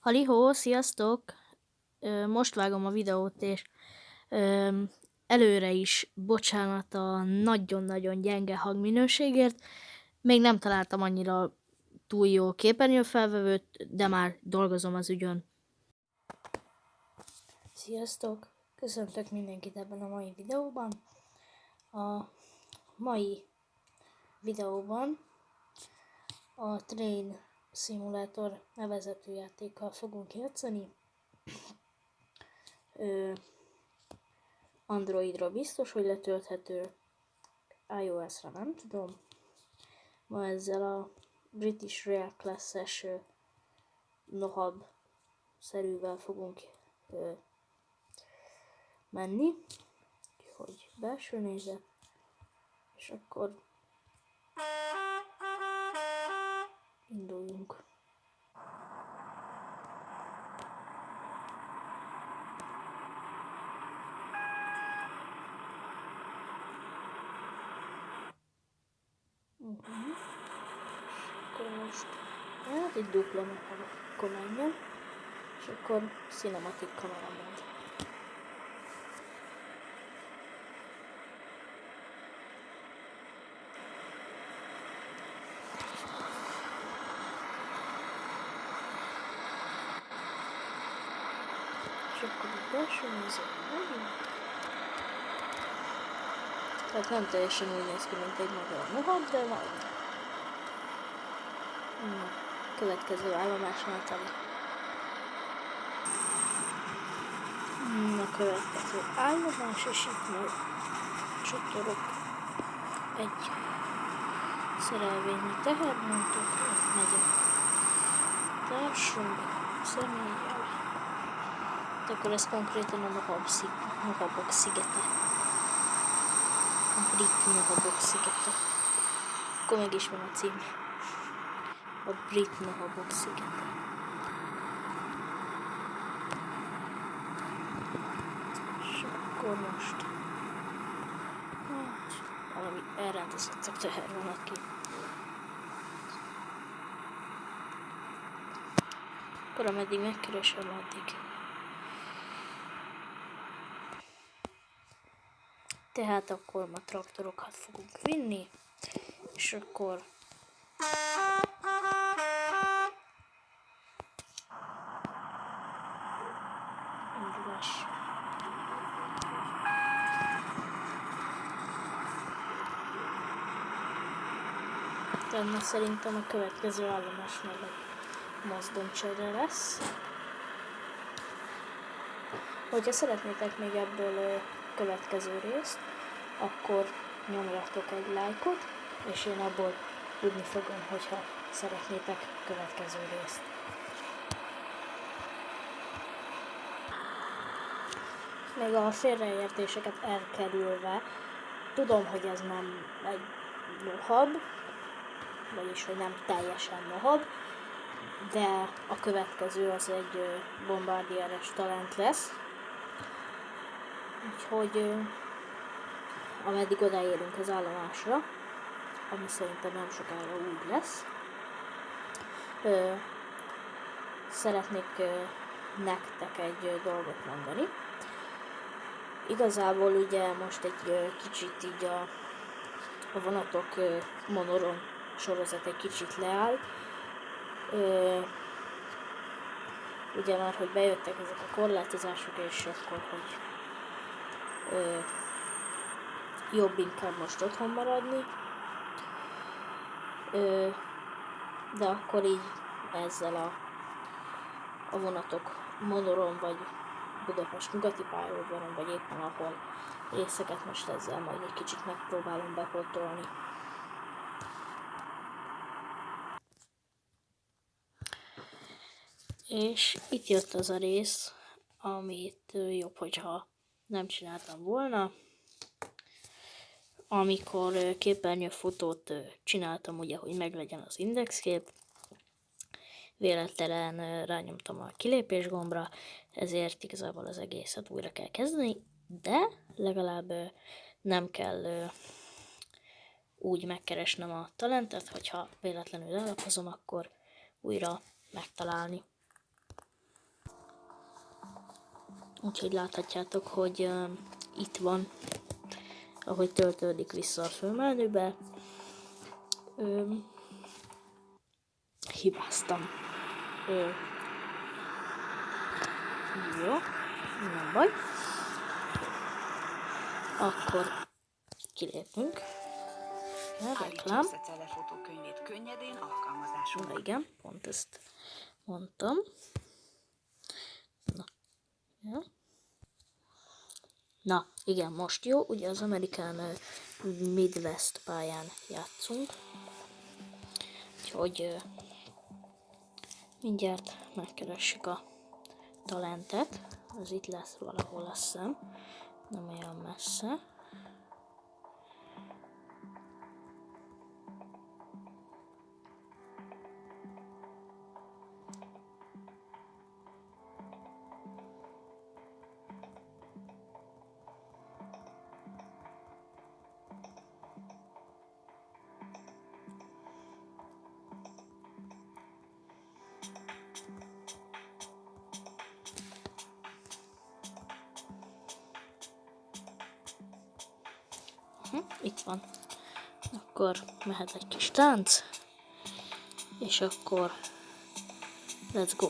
Halihó, sziasztok! Most vágom a videót, és előre is bocsánat a nagyon-nagyon gyenge hangminőségért. Még nem találtam annyira túl jó képernyőfelvevőt, de már dolgozom az ügyön. Sziasztok! Köszöntök mindenkit ebben a mai videóban. A mai videóban a Train Simulator nevezetű játékkal fogunk játszani. Androidra biztos, hogy letölthető, iOS-ra nem tudom. Ma ezzel a British Rail Class-es nohab szerűvel fogunk menni. Úgyhogy belső nézet, és akkor induljunk. Akkor most egy dupla akkor menjen, és akkor cinematic kamera mód. És akkor a belső nézőben megyünk. Tehát nem teljesen úgy néz ki, mint egy magyar nohab, de majd. Következő állomásnál teli. A következő állomás, és itt majd csatorok egy szerelvényi tehermontot, megyek társunk személlyel. De akkor ez konkrétan a nohabok szigete. A brit nohabok szigete. Akkor meg is van a cím. A brit nohabok szigete. És akkor most valami elrendezett tehervonat ki. Akkor ameddig megkeresem, addig. Tehát akkor ma traktorokat fogunk vinni, és akkor indulás. Tehát szerintem a következő állomásnál egy mozdonycsere lesz. Hogyha szeretnétek még ebből következő részt, akkor nyomjatok egy lájkot, és én abból tudni fogom, hogyha szeretnétek következő részt. Még a félreértéseket elkerülve, tudom, hogy ez nem egy nohab, vagyis hogy nem teljesen nohab, de a következő az egy bombardieres talent lesz. Úgyhogy ameddig odaérünk az állomásra, ami szerintem nem sokára úgy lesz, szeretnék nektek egy dolgot mondani. Igazából ugye most egy kicsit így a vonatok monoron sorozat egy kicsit leáll. Ugye már, hogy bejöttek ezek a korlátozások, és akkor, hogy jobb inkább most otthon maradni. De akkor így ezzel a vonatok monoron, vagy Budapest nyugati pályaudvaron, vagy éppen ahol részeket most ezzel majd egy kicsit megpróbálom bepótolni. És itt jött az a rész, amit jobb, hogyha nem csináltam volna. Amikor képernyőfotót csináltam, ugye, hogy meglegyen az indexkép, véletlen rányomtam a kilépés gombra, ezért igazából az egészet újra kell kezdeni, de legalább nem kell úgy megkeresnem a talentet, hogyha véletlenül ellapozom, akkor újra megtalálni. Úgyhogy láthatjátok, hogy itt van, ahogy töltődik vissza a főmenübe. Hibáztam. Jó, nem baj. Akkor kilépünk. Reklám. Fotókönyvét könnyedén alkalmazáson. Igen, pont ezt mondtam. Na, ja. Na, igen, most jó. Ugye az American Midwest pályán játszunk. Úgyhogy mindjárt megkeressük a talentet. Az itt lesz valahol, azt hiszem. Nem olyan messze. Itt van. Akkor mehet egy kis tánc. És akkor let's go.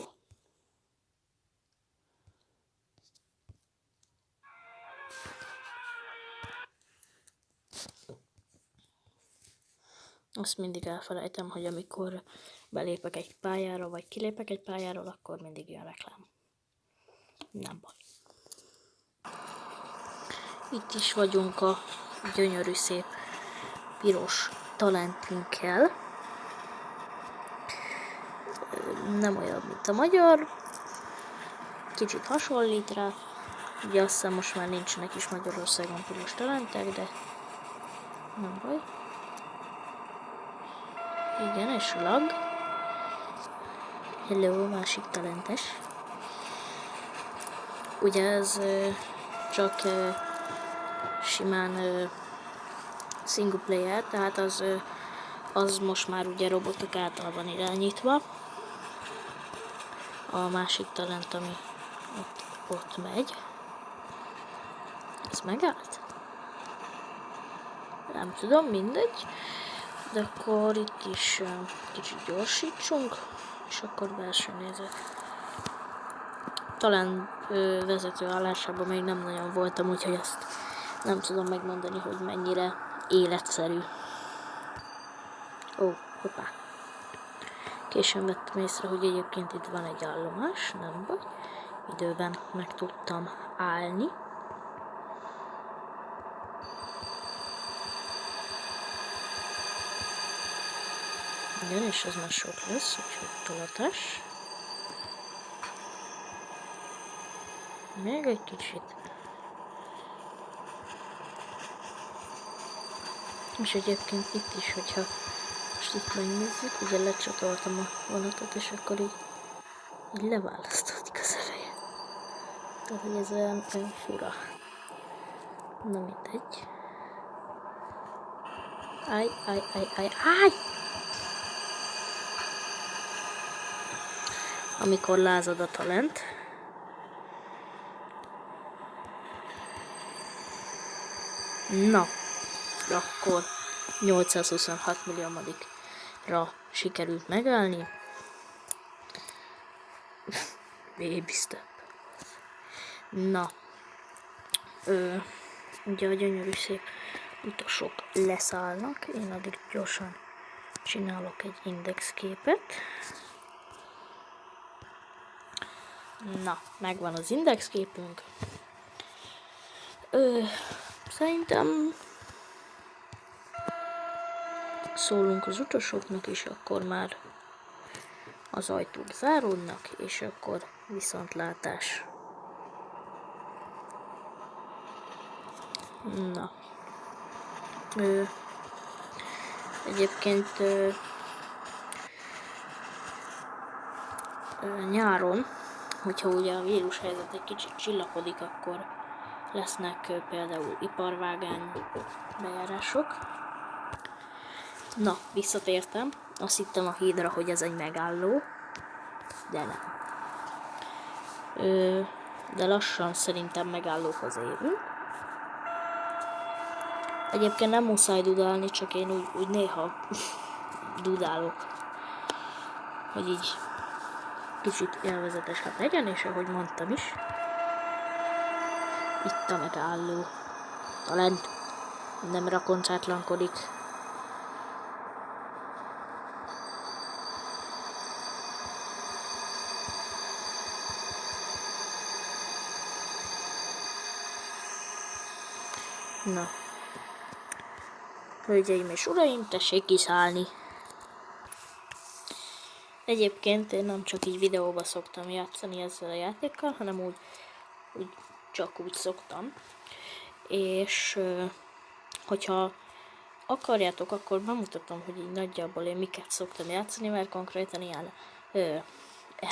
Azt mindig elfelejtem, hogy amikor belépek egy pályára, vagy kilépek egy pályáról, akkor mindig jön reklám. Nem baj. Itt is vagyunk a gyönyörű szép piros talentünkkel. Nem olyan, mint a magyar. Kicsit hasonlít rá. Ugye azt hiszem most már nincsenek is Magyarországon piros talentek, de nem baj. Igen, és lag. Hello, másik talentes. Ugye ez csak simán single player, tehát az most már ugye robotok által van irányítva. A másik talent, ami ott megy. Ez megállt? Nem tudom, mindegy. De akkor itt is kicsit gyorsítsunk, és akkor versenynézet. Talán vezető állásában még nem nagyon voltam, úgyhogy ezt nem tudom megmondani, hogy mennyire életszerű. Ó, hoppá. Későn vettem észre, hogy egyébként itt van egy állomás, nem baj. Időben meg tudtam állni. Igen, és ez már sok lesz, úgyhogy tolatás. Még egy kicsit. És egyébként itt is, hogyha most itt megnézzük, ugye lecsatoltam a vonatot, és akkor így leválasztódik az eleje. Tehát, hogy ez olyan fura. Na mindegy. Áj! Amikor lázad a talent. Na, akkor 826 milliómadikra sikerült megállni. Baby step. Na, ugye a gyönyörű szép utasok leszállnak, én addig gyorsan csinálok egy indexképet. Na, megvan az indexképünk. Szerintem szólunk az utasoknak, és akkor már az ajtók záródnak, és akkor viszontlátás. Na. Egyébként nyáron, hogyha ugye a vírushelyzet egy kicsit csillapodik, akkor lesznek például iparvágány bejárások. Na, visszatértem. Azt hittem a hídra, hogy ez egy megálló, de nem. de lassan szerintem megállóhoz érünk. Egyébként nem muszáj dudálni, csak én úgy néha dudálok, hogy így kicsit élvezetesebb legyen, és ahogy mondtam is, itt a megálló. A lent nem rakoncátlankodik. Na. Hölgyeim és uraim, tessék kiszállni. Egyébként én nem csak így videóba szoktam játszani ezzel a játékkal, hanem úgy csak úgy szoktam. És hogyha akarjátok, akkor bemutatom, hogy így nagyjából én miket szoktam játszani, mert konkrétan ilyen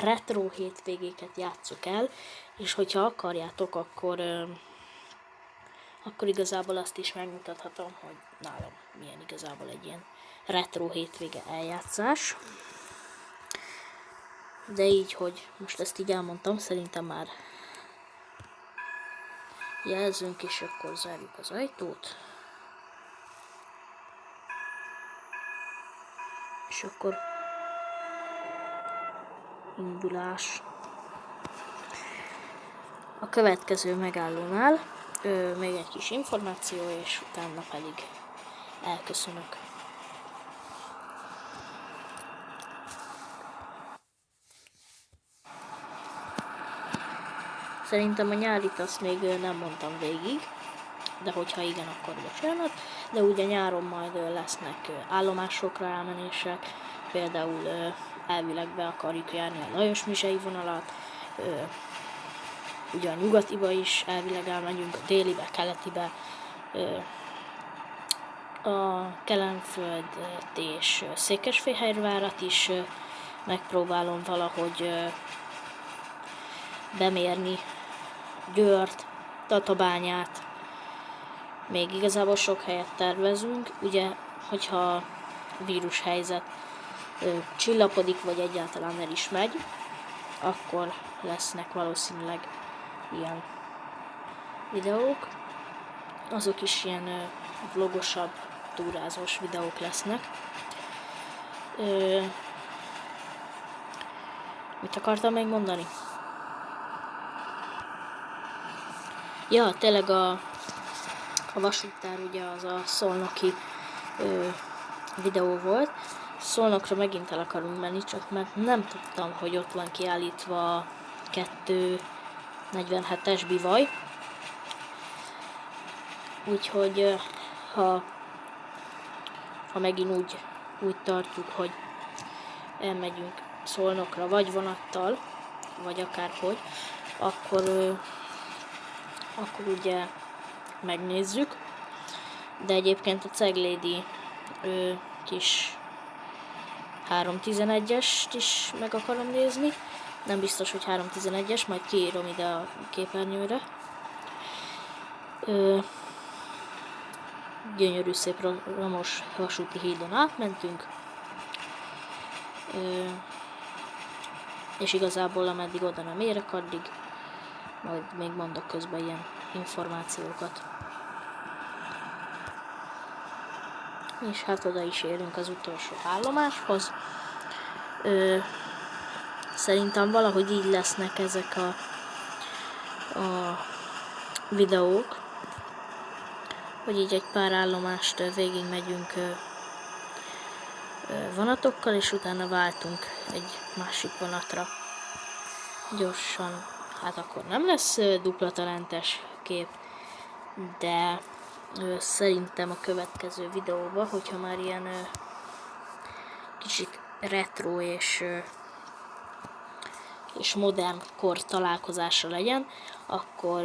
retro hétvégéket játszok el, és hogyha akarjátok, akkor igazából azt is megmutathatom, hogy nálam milyen igazából egy ilyen retro hétvége eljátszás. De így, hogy most ezt így elmondtam, szerintem már jelzünk, és akkor zárjuk az ajtót. És akkor indulás. A következő megállónál még egy kis információ, és utána pedig elköszönök. Szerintem a nyárit azt még nem mondtam végig, de hogyha igen, akkor bocsánat. De ugye nyáron majd lesznek állomásokra elmenések, például elvileg be akarjuk járni a Lajos-Mizsei vonalat, ugye a nyugatiba is elvileg elmegyünk, a délibe, keletibe, a Kelenföldet és Székesfehérvárat is megpróbálom valahogy bemérni, Győrt, Tatabányát, még igazából sok helyet tervezünk, ugye, hogyha a vírushelyzet csillapodik, vagy egyáltalán el is megy, akkor lesznek valószínűleg ilyen videók. Azok is ilyen vlogosabb, túrázós videók lesznek. Mit akartam még mondani? Ja, tényleg a vasúttár ugye az a szolnoki videó volt. Szolnokra megint el akarunk menni, csak mert nem tudtam, hogy ott van kiállítva a 247-es bivaj. Úgyhogy ha megint úgy tartjuk, hogy elmegyünk Szolnokra, vagy vonattal, vagy akárhogy, akkor ugye megnézzük. De egyébként a Ceglédi kis 311-est is meg akarom nézni. Nem biztos, hogy 311-es, majd kiírom ide a képernyőre. Gyönyörű szép ramos vasúti hídon átmentünk. És igazából ameddig oda nem érek, addig majd még mondok közben ilyen információkat. És hát oda is érünk az utolsó állomáshoz. Szerintem valahogy így lesznek ezek a videók, hogy így egy pár állomást végig megyünk vonatokkal, és utána váltunk egy másik vonatra gyorsan. Hát akkor nem lesz dupla talentes kép, de szerintem a következő videóban, hogyha már ilyen kicsit retro és modern kor találkozása legyen, akkor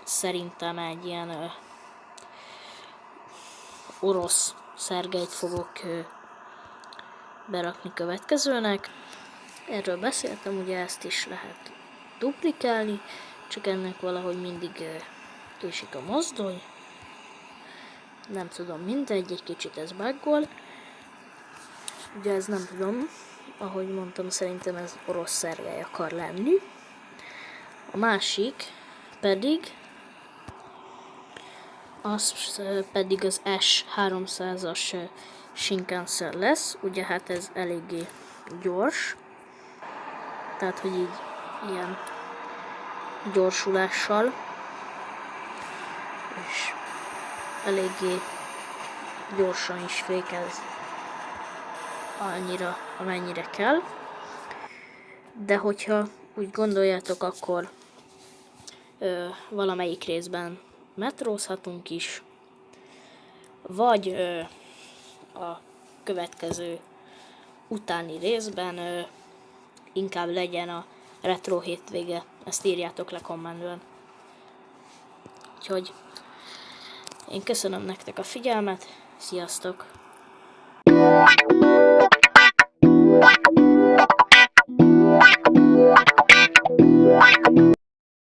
szerintem egy ilyen orosz Szergejt fogok berakni következőnek. Erről beszéltem, ugye ezt is lehet duplikálni, csak ennek valahogy mindig késik a mozdony. Nem tudom, mindegy, egy kicsit ez buggol. Ugye ez nem tudom, ahogy mondtam, szerintem ez orosz Szergej akar lenni. A másik pedig az pedig az S300-as Shinkansen lesz. Ugye hát ez eléggé gyors. Tehát, hogy így ilyen gyorsulással. És eléggé gyorsan is fékez annyira, amennyire kell. De hogyha úgy gondoljátok, akkor valamelyik részben metrózhatunk is, vagy a következő utáni részben inkább legyen a retro hétvége. Ezt írjátok le kommentben. Úgyhogy én köszönöm nektek a figyelmet, sziasztok!